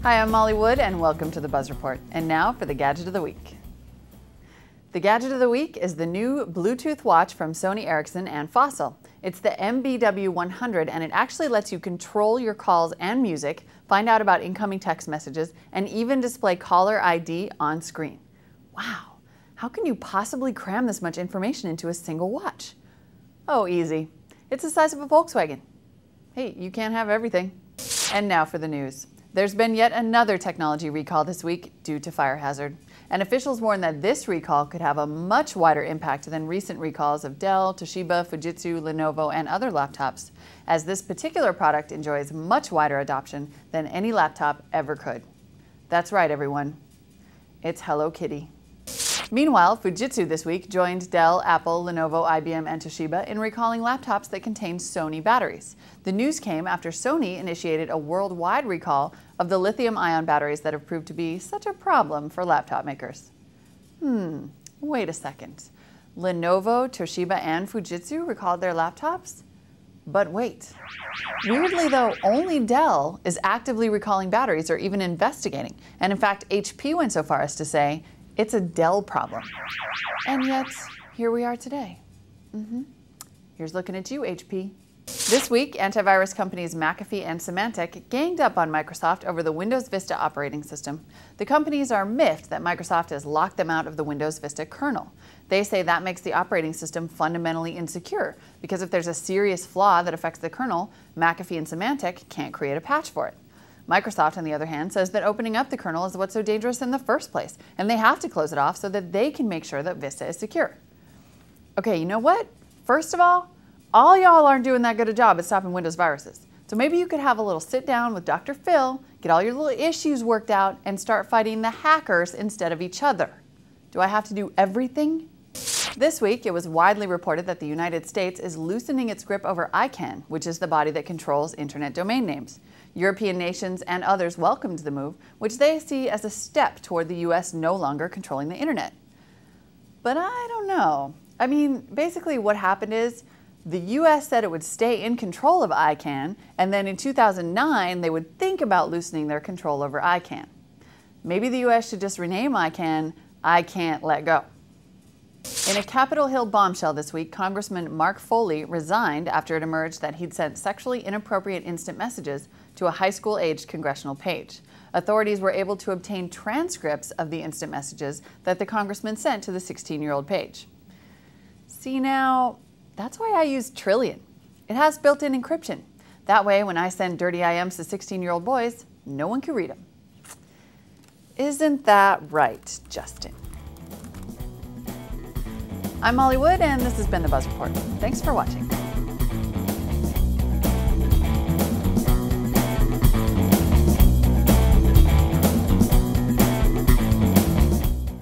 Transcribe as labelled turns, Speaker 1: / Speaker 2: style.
Speaker 1: Hi, I'm Molly Wood and welcome to the Buzz Report. And now for the Gadget of the Week. The Gadget of the Week is the new Bluetooth watch from Sony Ericsson and Fossil. It's the MBW100 and it actually lets you control your calls and music, find out about incoming text messages, and even display caller ID on screen. Wow, how can you possibly cram this much information into a single watch? Oh, easy. It's the size of a Volkswagen. Hey, you can't have everything. And now for the news. There's been yet another technology recall this week due to fire hazard. And officials warn that this recall could have a much wider impact than recent recalls of Dell, Toshiba, Fujitsu, Lenovo, and other laptops, as this particular product enjoys much wider adoption than any laptop ever could. That's right, everyone. It's Hello Kitty. Meanwhile, Fujitsu this week joined Dell, Apple, Lenovo, IBM, and Toshiba in recalling laptops that contained Sony batteries. The news came after Sony initiated a worldwide recall of the lithium-ion batteries that have proved to be such a problem for laptop makers. Wait a second. Lenovo, Toshiba, and Fujitsu recalled their laptops? But wait. Weirdly though, only Dell is actively recalling batteries or even investigating. And in fact, HP went so far as to say, it's a Dell problem. And yet, here we are today. Here's looking at you, HP. This week, antivirus companies McAfee and Symantec ganged up on Microsoft over the Windows Vista operating system. The companies are miffed that Microsoft has locked them out of the Windows Vista kernel. They say that makes the operating system fundamentally insecure, because if there's a serious flaw that affects the kernel, McAfee and Symantec can't create a patch for it. Microsoft, on the other hand, says that opening up the kernel is what's so dangerous in the first place, and they have to close it off so that they can make sure that Vista is secure. Okay, you know what? First of all y'all aren't doing that good a job at stopping Windows viruses. So maybe you could have a little sit down with Dr. Phil, get all your little issues worked out, and start fighting the hackers instead of each other. Do I have to do everything? This week, it was widely reported that the United States is loosening its grip over ICANN, which is the body that controls internet domain names. European nations and others welcomed the move, which they see as a step toward the US no longer controlling the internet. But I don't know. I mean, basically what happened is the US said it would stay in control of ICANN, and then in 2009 they would think about loosening their control over ICANN. Maybe the US should just rename ICANN I Can't Let Go. In a Capitol Hill bombshell this week, Congressman Mark Foley resigned after it emerged that he'd sent sexually inappropriate instant messages to a high school-aged congressional page. Authorities were able to obtain transcripts of the instant messages that the congressman sent to the 16-year-old page. See now, that's why I use Trillian. It has built-in encryption. That way, when I send dirty IMs to 16-year-old boys, no one can read them. Isn't that right, Justin? I'm Molly Wood, and this has been the Buzz Report. Thanks for watching.